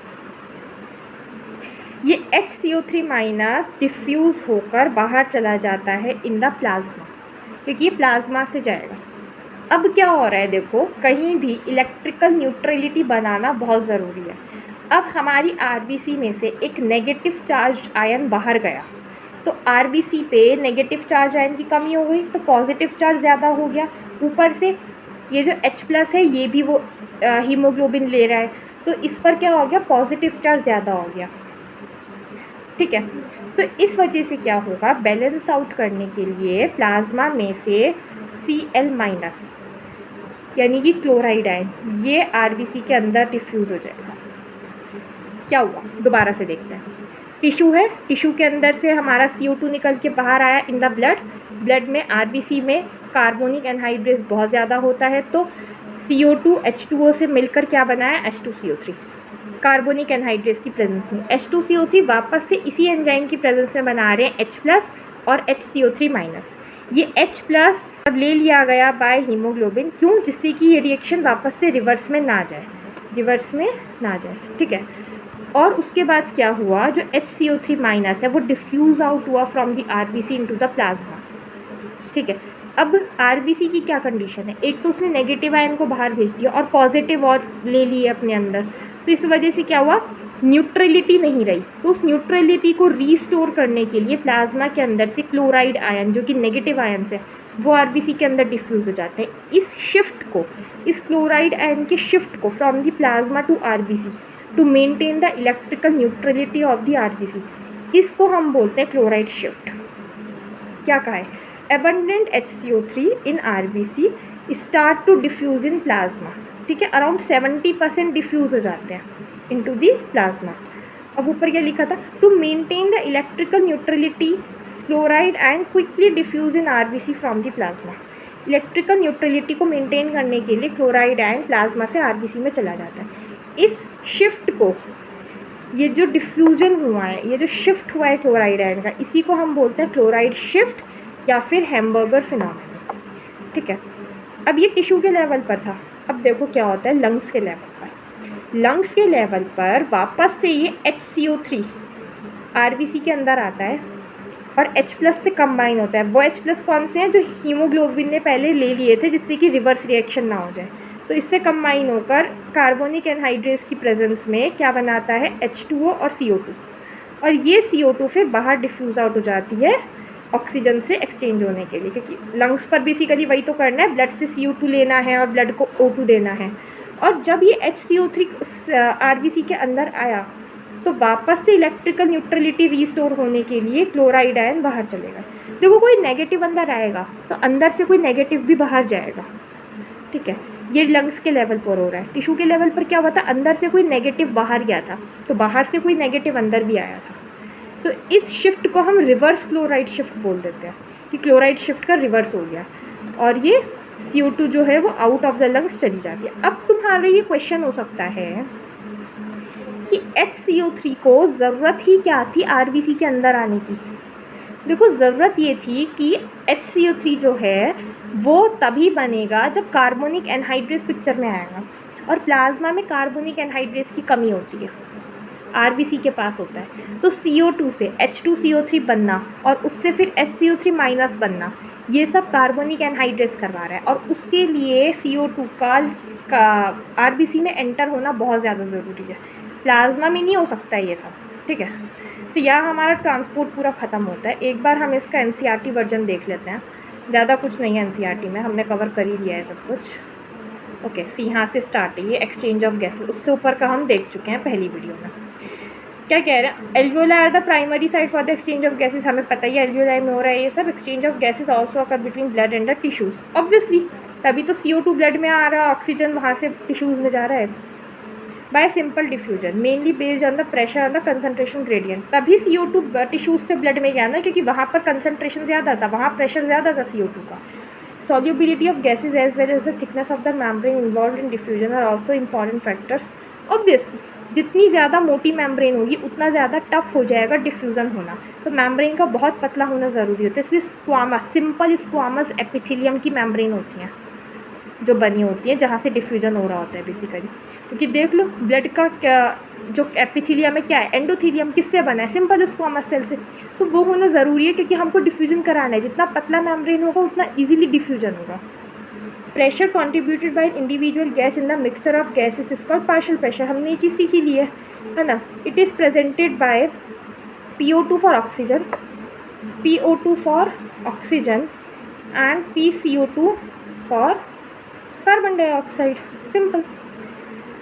ये HCO3- डिफ्यूज़ होकर बाहर चला जाता है इन द प्लाज्मा, क्योंकि ये प्लाज्मा से जाएगा। अब क्या हो रहा है देखो, कहीं भी इलेक्ट्रिकल न्यूट्रलिटी बनाना बहुत ज़रूरी है। अब हमारी आरबीसी में से एक नेगेटिव चार्ज आयन बाहर गया, तो आरबीसी पे नेगेटिव चार्ज आयन की कमी हो गई, तो पॉजिटिव चार्ज ज़्यादा हो गया। ऊपर से ये जो H+ है ये भी वो हीमोग्लोबिन ले रहा है, तो इस पर क्या हो गया, पॉजिटिव चार्ज ज़्यादा हो गया। ठीक है, तो इस वजह से क्या होगा, बैलेंस आउट करने के लिए प्लाज्मा में से Cl- यानी कि क्लोराइड आयन ये आरबीसी के अंदर डिफ्यूज़ हो जाएगा। क्या हुआ, दोबारा से देखते हैं। टिश्यू है, टिश्यू के अंदर से हमारा CO2 निकल के बाहर आया इन द ब्लड में आरबीसी में कार्बोनिक एनहाइड्रेस बहुत ज़्यादा होता है, तो CO2 H2O से मिलकर क्या बनाया, H2CO3। कार्बोनिक एनहाइड्रेस की प्रेजेंस में H2CO3 वापस से इसी एंजाइम की प्रेजेंस में बना रहे हैं H+ और HCO3-। ये H+ अब ले लिया गया बाय हीमोग्लोबिन, क्यों, जिससे कि ये रिएक्शन वापस से रिवर्स में ना जाए। ठीक है, और उसके बाद क्या हुआ, जो HCO3- है वो डिफ्यूज़ आउट हुआ from the RBC into the plasma. ठीक है, अब आरबीसी की क्या कंडीशन है, एक तो उसने नेगेटिव आयन को बाहर भेज दिया और पॉजिटिव और ले लिए अपने अंदर, तो इस वजह से क्या हुआ, न्यूट्रलिटी नहीं रही। तो उस न्यूट्रलिटी को रीस्टोर करने के लिए प्लाज्मा के अंदर से क्लोराइड आयन जो कि नेगेटिव आयन है वो आरबीसी के अंदर डिफ्यूज़ हो जाते हैं। इस क्लोराइड आयन के शिफ्ट को from the plasma to RBC to maintain the electrical neutrality of the RBC, इसको हम बोलते हैं क्लोराइड शिफ्ट। क्या कहा है, abundant HCO3 in RBC start to diffuse in plasma। ठीक है, अराउंड 70% डिफ्यूज़ हो जाते हैं इनटू दी प्लाज्मा। अब ऊपर क्या लिखा था, to maintain the electrical neutrality chloride and quickly diffuse in RBC from the plasma. Electrical neutrality को मेंटेन करने के लिए क्लोराइड आयन प्लाज्मा से आरबीसी में चला जाता है। इस शिफ्ट को, ये जो डिफ्यूजन हुआ है, ये जो शिफ्ट हुआ है क्लोराइड आयन का, इसी को हम बोलते हैं क्लोराइड शिफ्ट या फिर हैम्बर्गर फिनोमेनन। ठीक है, अब ये टिश्यू के लेवल पर था, अब देखो क्या होता है लंग्स के लेवल पर। लंग्स के लेवल पर वापस से ये HCO3 आरबीसी के अंदर आता है और H+ से कंबाइन होता है। वो H+ कौन से हैं, जो हीमोग्लोबिन ने पहले ले लिए थे जिससे कि रिवर्स रिएक्शन ना हो जाए, तो इससे कंबाइन होकर कार्बोनिक एनहाइड्रेस की प्रेजेंस में क्या बनाता है, H2O और CO2, और ये CO2 फिर बाहर डिफ्यूज़ आउट हो जाती है ऑक्सीजन से एक्सचेंज होने के लिए, क्योंकि लंग्स पर बेसिकली वही तो करना है, ब्लड से CO2 लेना है और ब्लड को O2 देना है। और जब ये HCO3 आरबीसी के अंदर आया तो वापस से इलेक्ट्रिकल न्यूट्रलिटी रीस्टोर होने के लिए क्लोराइड आयन बाहर चलेगा। देखो कोई नेगेटिव अंदर आएगा तो अंदर से कोई नेगेटिव भी बाहर जाएगा। ठीक है, ये लंग्स के लेवल पर हो रहा है। टिश्यू के लेवल पर क्या हुआ था, अंदर से कोई नेगेटिव बाहर गया था तो बाहर से कोई नेगेटिव अंदर भी आया था। तो इस शिफ्ट को हम रिवर्स क्लोराइड शिफ्ट बोल देते हैं कि क्लोराइड शिफ्ट का रिवर्स हो गया और ये CO2 जो है वो आउट ऑफ द लंग्स चली जाती है। अब तुम्हारा ये क्वेश्चन हो सकता है कि HCO3 को ज़रूरत ही क्या थी आरबीसी के अंदर आने की। देखो ज़रूरत ये थी कि HCO3 जो है वो तभी बनेगा जब कार्बोनिक एनहाइड्रेस पिक्चर में आएगा, और प्लाज्मा में कार्बोनिक एनहाइड्रेस की कमी होती है, आरबीसी के पास होता है। तो CO2 से H2CO3 बनना और उससे फिर HCO3- बनना, ये सब कार्बोनिक एनहाइड्रेस करवा रहा है, और उसके लिए CO2 का आरबीसी में एंटर होना बहुत ज़्यादा ज़रूरी है। प्लाज्मा में नहीं हो सकता है ये सब। ठीक है, तो यहाँ हमारा ट्रांसपोर्ट पूरा ख़त्म होता है। एक बार हम इसका NCERT वर्जन देख लेते हैं, ज़्यादा कुछ नहीं है NCERT में, हमने कवर कर ही लिया है सब कुछ। ओके सी यहाँ से स्टार्ट है ये एक्सचेंज ऑफ गैसेस, उससे ऊपर का हम देख चुके हैं पहली वीडियो में। क्या कह रहे हैं, alveoli are the primary site for the exchange of gases, हमें पता ही है एल्वियोलाई में हो रहा है ये सब exchange of gases also occur between blood and the tissues, obviously तभी तो CO2 ब्लड में आ रहा है, ऑक्सीजन वहाँ से टिश्यूज़ में जा रहा है bye simple diffusion mainly based on the pressure on the concentration gradient, तभी CO2 टिश्यूज से ब्लड में गया ना, क्योंकि वहाँ पर कंसनट्रेशन ज़्यादा था, वहाँ प्रेशर ज़्यादा था CO2 का। Solubility of gases as well as the thickness of the membrane involved in diffusion are also important factors. Obviously, जितनी ज़्यादा मोटी मेम्ब्रेन होगी उतना ज़्यादा टफ हो जाएगा डिफ्यूज़न होना, तो मेम्ब्रेन का बहुत पतला होना ज़रूरी होता है, इसलिए स्क्वामस, सिंपल स्क्वामस एपिथेलियम की मेम्ब्रेन होती हैं जो बनी होती है जहाँ से डिफ्यूजन हो रहा होता है बेसिकली। क्योंकि देख लो ब्लड का क्या जो एपिथेलियम है क्या है, एंडोथेलियम किससे बना है, सिंपल स्क्वामस सेल से, तो वो होना ज़रूरी है क्योंकि हमको डिफ्यूजन कराना है, जितना पतला मेम्ब्रेन होगा उतना इजीली डिफ्यूजन होगा। Pressure contributed by individual gas in the mixture of gases is called partial pressure, हमने ये चीज़ सीखी ली है ना। It is presented by PO2 for oxygen, PO2 for oxygen and PCO2 for carbon dioxide, simple.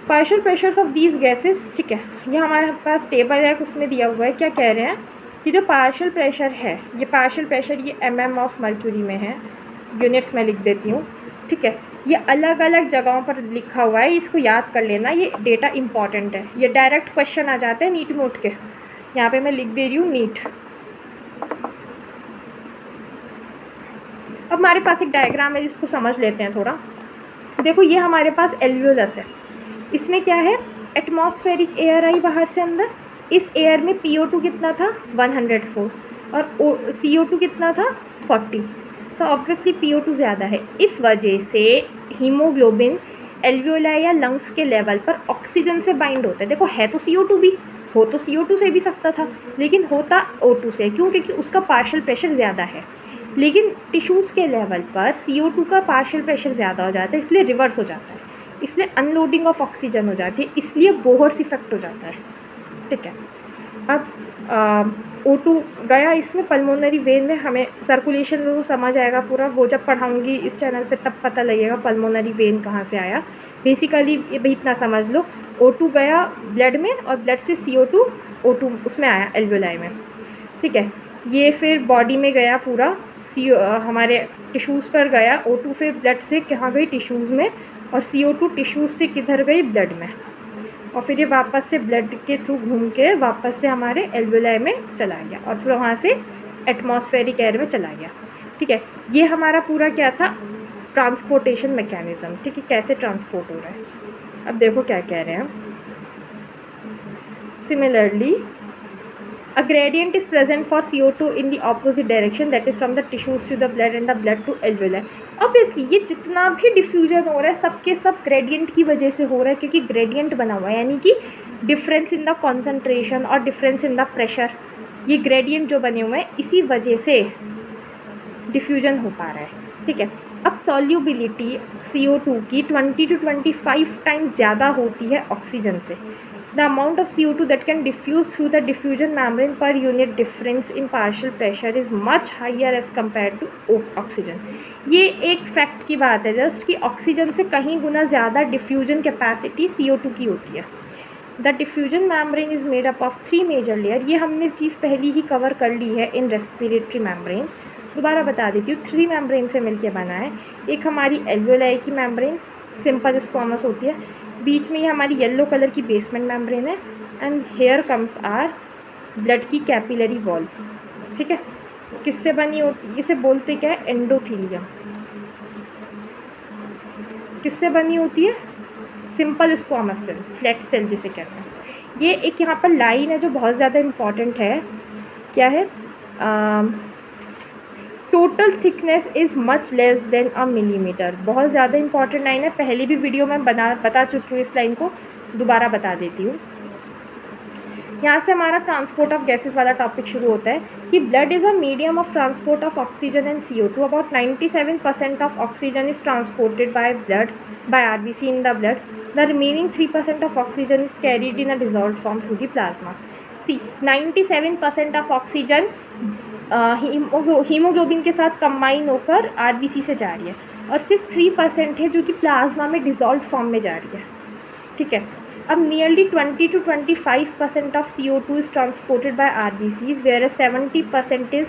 Partial pressures of these gases, ठीक है, ये हमारे पास table है उसमें दिया हुआ है। क्या कह रहे हैं कि जो पार्शियल प्रेशर है, ये पार्शियल प्रेशर ये mm ऑफ मर्क्यूरी में है, यूनिट्स में लिख देती हूँ, ठीक है। ये अलग अलग जगहों पर लिखा हुआ है, इसको याद कर लेना, ये डेटा इंपॉर्टेंट है, ये डायरेक्ट क्वेश्चन आ जाते हैं नीट मोड के। यहाँ पे मैं लिख दे रही हूँ नीट। अब हमारे पास एक डायग्राम है जिसको समझ लेते हैं थोड़ा। देखो ये हमारे पास एल्वियोलस है, इसमें क्या है, एटमॉस्फेरिक एयर आई बाहर से अंदर, इस एयर में PO2 कितना था 104 और CO2 कितना था 40, तो ऑब्वियसली PO2 ज़्यादा है। इस वजह से हीमोग्लोबिन एल्वियोलाई या लंग्स के लेवल पर ऑक्सीजन से बाइंड होता है। देखो है तो CO2 भी, हो तो CO2 से भी सकता था, लेकिन होता O2 से, क्यों, क्योंकि उसका पार्शियल प्रेशर ज़्यादा है। लेकिन टिश्यूज़ के लेवल पर CO2 का पार्शियल प्रेशर ज़्यादा हो जाता है, इसलिए रिवर्स हो जाता है, इसलिए अनलोडिंग ऑफ ऑक्सीजन हो जाती है, इसलिए बोहर्स इफेक्ट हो जाता है, ठीक है। अब O2 गया इसमें पल्मोनरी वेन में, हमें सर्कुलेशन में वो समझ आएगा पूरा, वो जब पढ़ाऊँगी इस चैनल पे तब पता लगेगा पल्मोनरी वेन कहाँ से आया। बेसिकली ये भी इतना समझ लो, O2 गया ब्लड में और ब्लड से CO2 O2 उसमें आया एल्वियोलाई में, ठीक है। ये फिर बॉडी में गया पूरा, हमारे टिश्यूज़ पर गया O2, फिर ब्लड से कहाँ गई टिश्यूज़ में, और CO2 टिश्यूज़ से किधर गई ब्लड में, और फिर ये वापस से ब्लड के थ्रू घूम के वापस से हमारे एल्वियोलाई में चला गया और फिर वहाँ से एटमॉस्फेरिक एयर में चला गया, ठीक है। ये हमारा पूरा क्या था, ट्रांसपोर्टेशन मैकेनिज़्म, ठीक है, कैसे ट्रांसपोर्ट हो रहा है। अब देखो क्या कह रहे हैं, similarly a gradient is present for CO2 in the opposite direction, that is from the tissues to the blood and the blood to alveoli. Obviously ये जितना भी डिफ्यूजन हो रहा है सबके सब ग्रेडियंट की वजह से हो रहा है, क्योंकि ग्रेडियंट बना हुआ है, यानी कि डिफरेंस इन द कॉन्सेंट्रेशन और डिफरेंस इन द प्रेशर, ये ग्रेडियंट जो बने हुए हैं इसी वजह से डिफ्यूजन हो पा रहा है, ठीक है। अब सॉल्युबिलिटी CO2 की 20 to 25 टाइम्स ज़्यादा होती है ऑक्सीजन से। The amount of CO2 that can diffuse through the diffusion membrane per unit difference in partial pressure is much higher as compared to oxygen. ये एक फैक्ट की बात है जस्ट कि ऑक्सीजन से कहीं गुना ज़्यादा डिफ्यूजन कैपेसिटी CO2 की होती है। The diffusion membrane is made up of 3 major layer, ये हमने चीज़ पहले ही कवर कर ली है इन रेस्पिरेटरी मेम्ब्रेन, दोबारा बता देती हूँ। 3 मेम्ब्रेन से मिलकर बना है, एक हमारी एल्वियोलाई की मेम्ब्रेन सिंपल स्क्वामस होती है, बीच में ये हमारी येलो कलर की बेसमेंट मेम्ब्रेन है, and here comes our blood की कैपिलरी वॉल, ठीक है। किससे बनी होती है, इसे बोलते क्या है, एंडोथीलियम। किससे बनी होती है, simple squamous cell, flat cell जिसे कहते हैं। ये एक यहाँ पर लाइन है जो बहुत ज़्यादा इम्पॉर्टेंट है, क्या है, total thickness is much less than a millimetre, बहुत ज़्यादा इंपॉर्टेंट लाइन है, पहले भी वीडियो में बता चुकी हूँ, इस लाइन को दोबारा बता देती हूँ। यहाँ से हमारा ट्रांसपोर्ट ऑफ गैसेस वाला टॉपिक शुरू होता है कि blood is a medium of transport of oxygen and CO2, about 97% of oxygen is transported bye RBC in the blood, the remaining 3% of oxygen is carried in a dissolved form through the plasma. 97% of oxygen haemoglobin के साथ combine होकर RBC से जा रही है, और सिर्फ 3% है जो कि प्लाज्मा में डिज़ोल्व फॉर्म में जा रही है, ठीक है। अब nearly 20 to 25% of CO2 is transported by RBCs, where 70% is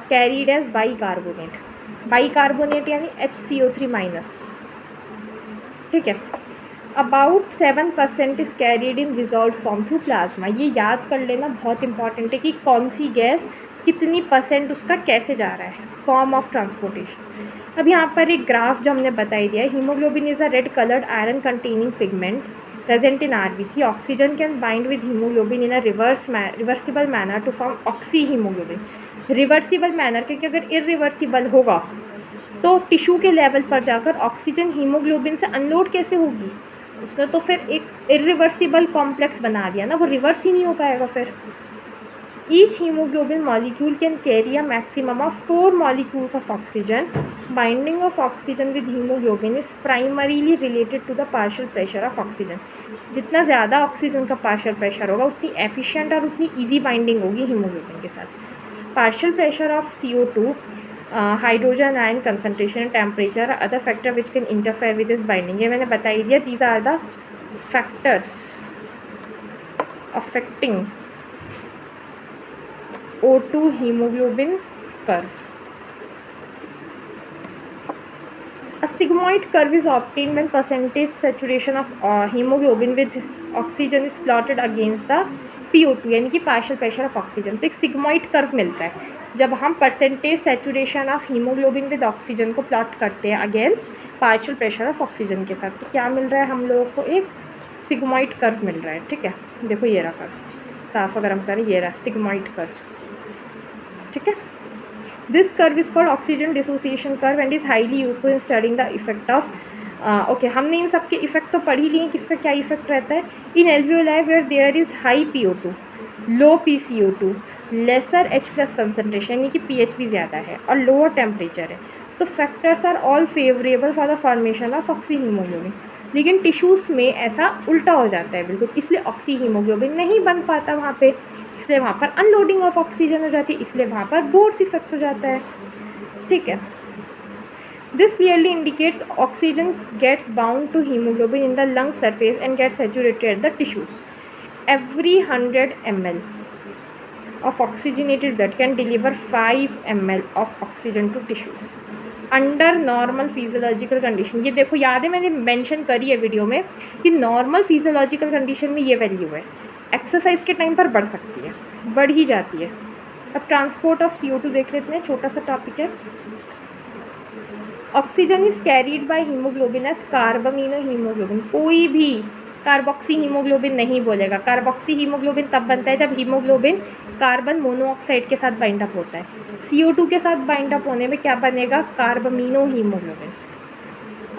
carried as bicarbonate. Bicarbonate यानी HCO3 माइनस, ठीक है। About 7% is carried in dissolve form through plasma. ये याद कर लेना बहुत इंपॉर्टेंट है कि कौन सी गैस कितनी परसेंट उसका कैसे जा रहा है, फॉर्म ऑफ ट्रांसपोर्टेशन। अब यहाँ पर एक ग्राफ जो हमने बताई दिया है, haemoglobin is a red coloured iron containing pigment present in RBC. Oxygen can bind with hemoglobin in a reversible manner to form oxyhemoglobin. Reversible manner, क्योंकि अगर इरिवर्सिबल होगा तो टिश्यू के लेवल पर जाकर ऑक्सीजन हीमोग्लोबिन से अनलोड कैसे होगी, उसने तो फिर एक इरिवर्सिबल कॉम्प्लेक्स बना दिया ना, वो रिवर्स ही नहीं हो पाएगा फिर। Each hemoglobin molecule can carry a maximum of 4 molecules of oxygen. Binding of oxygen with hemoglobin is primarily related to the partial pressure of oxygen. जितना ज़्यादा ऑक्सीजन का पार्शियल प्रेशर होगा उतनी एफिशिएंट और उतनी इजी बाइंडिंग होगी hemoglobin के साथ। Partial pressure of CO2, hydrogen ion concentration and temperature, other factor which can interfere with this binding. ये मैंने बता ही दिया, these are the factors affecting O2 hemoglobin curve. A sigmoid curve is obtained when percentage saturation of hemoglobin with oxygen is plotted against the PO2 यानी कि partial pressure of oxygen. तो एक sigmoid curve मिलता है जब हम percentage saturation of haemoglobin with oxygen को plot करते हैं against partial pressure of oxygen के साथ। तो क्या मिल रहा है हम लोगों को, एक सिग्मॉइड कर्व मिल रहा है, ठीक है। देखो ये रहा कर्व, साफ अगर हम करें ये रहा सिग्मॉइड कर्व, ठीक है। This curve is called oxygen dissociation curve and is highly useful in studying the effect of okay. हमने इन सब के इफेक्ट तो पढ़ ही लिए, किसका क्या इफेक्ट रहता है। In alveoli where there is high PO2, low PCO2, lesser H+ concentration यानी कि pH भी ज़्यादा है और लोअर टेम्परेचर है, तो factors are all favourable for the formation of oxy hemoglobin. लेकिन टिश्यूज़ में ऐसा उल्टा हो जाता है बिल्कुल, इसलिए ऑक्सी हीमोग्लोबिन नहीं बन पाता वहाँ पे, इसलिए वहाँ पर अनलोडिंग ऑफ ऑक्सीजन हो जाती है, इसलिए वहाँ पर बोर्स इफेक्ट हो जाता है, ठीक है। This clearly indicates oxygen gets bound to hemoglobin in the lung surface and gets saturated at the tissues. Every 100 ml of oxygenated blood can deliver 5 ml of oxygen to tissues under normal physiological condition. ये देखो याद है मैंने mention करी है video में कि normal physiological condition में ये वैल्यू है, एक्सरसाइज के टाइम पर बढ़ सकती है, बढ़ ही जाती है। अब ट्रांसपोर्ट ऑफ CO2 देख लेते हैं, छोटा सा टॉपिक है। Oxygen is carried by hemoglobin as carbamino hemoglobin. कोई भी कार्बोक्सी हीमोग्लोबिन नहीं बोलेगा। कार्बोक्सी हीमोग्लोबिन तब बनता है जब हीमोग्लोबिन कार्बन मोनोऑक्साइड के साथ बाइंड अप होता है। CO2 के साथ बाइंड अप होने में क्या बनेगा, कार्बामिनो हीमोग्लोबिन।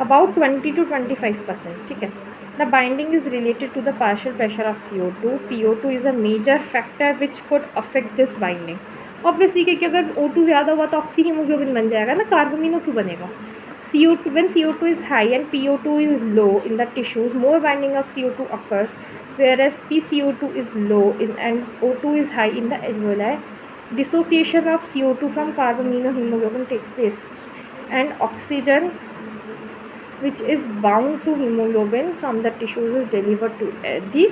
अबाउट 20 to 25%, ठीक है। The binding is related to the partial pressure of CO2. PO2 is a major factor which could affect this binding. Obviously क्योंकि अगर O2 ज़्यादा हुआ तो ऑक्सी हीमोग्लोबिन बन जाएगा ना, कार्बामिनो क्यों बनेगा। CO2, when CO2 is high and PO2 is low in the tissues, more binding of CO2 occurs, whereas PCO2 is low and O2 is high in the alveoli. Dissociation of CO2 from carbamino hemoglobin takes place, and oxygen, which is bound to hemoglobin from the tissues, is delivered to the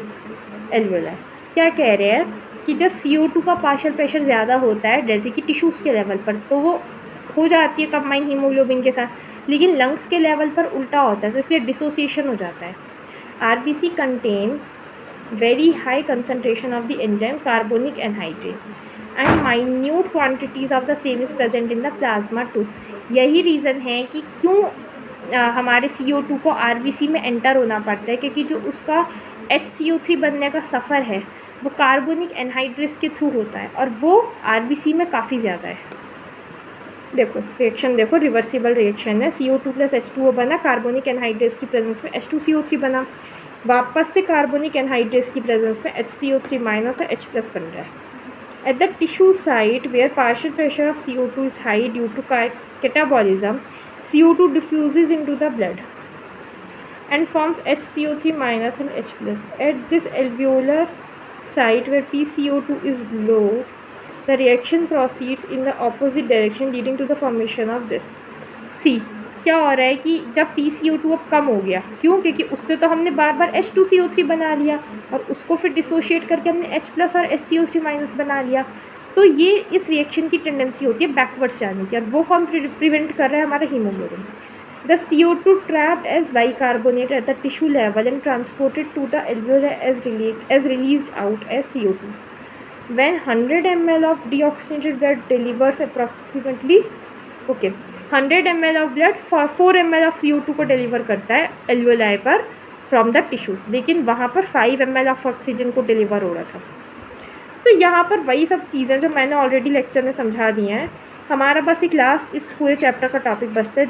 alveoli. क्या कह रहे हैं कि जब CO2 का partial pressure ज़्यादा होता है जैसे कि टिश्यूज़ के लेवल पर, तो वो हो जाती है कंबाइन हीमोग्लोबिन के साथ, लेकिन लंग्स के लेवल पर उल्टा होता है, तो इसलिए डिसोसिएशन हो जाता है। RBC contain very high concentration of the enzyme carbonic anhydrase and minute quantities of the same is present in the plasma too. यही रीज़न है कि क्यों हमारे CO2 को RBC में एंटर होना पड़ता है, क्योंकि जो उसका HCO3 बनने का सफ़र है वो कार्बोनिक एनहाइड्रेस के थ्रू होता है और वो RBC में काफ़ी ज़्यादा है। देखो रिएक्शन देखो, रिवर्सिबल रिएक्शन है। CO2 + H2O बना, कार्बोनिक एनहाइड्रेस की प्रेजेंस में H2CO3 बना, वापस से कार्बोनिक एनहाइड्रेस की प्रेजेंस में HCO3- और H+ बन रहा है। At the tissue site where partial pressure of CO2 is high due to catabolism, CO2 diffuses into the blood and forms HCO3- and H+. At this alveolar site where PCO2 is low, the reaction proceeds in the opposite direction leading to the formation of this. See, क्या हो रहा है कि जब PCO2 अब कम हो गया, क्यों? क्योंकि उससे तो हमने बार बार H2CO3 बना लिया और उसको फिर डिसोशिएट करके हमने H+ और HCO3- बना लिया। तो ये इस रिएक्शन की टेंडेंसी होती है बैकवर्ड्स जाने की, और वो कौन प्रिवेंट कर रहा है? हमारा haemoglobin. The CO2 trapped as bicarbonate at the tissue level and transported to the alveoli as released out as CO2. When 100 ml of deoxygenated blood delivers approximately 100 ml of blood 4 ml of CO2 को deliver करता है alveoli पर from the tissues, लेकिन वहाँ पर 5 ml of oxygen को deliver हो रहा था। तो यहाँ पर वही सब चीज़ें जो मैंने ऑलरेडी लेक्चर में समझा दी हैं। हमारा बस एक लास्ट इस पूरे चैप्टर का टॉपिक बचता है।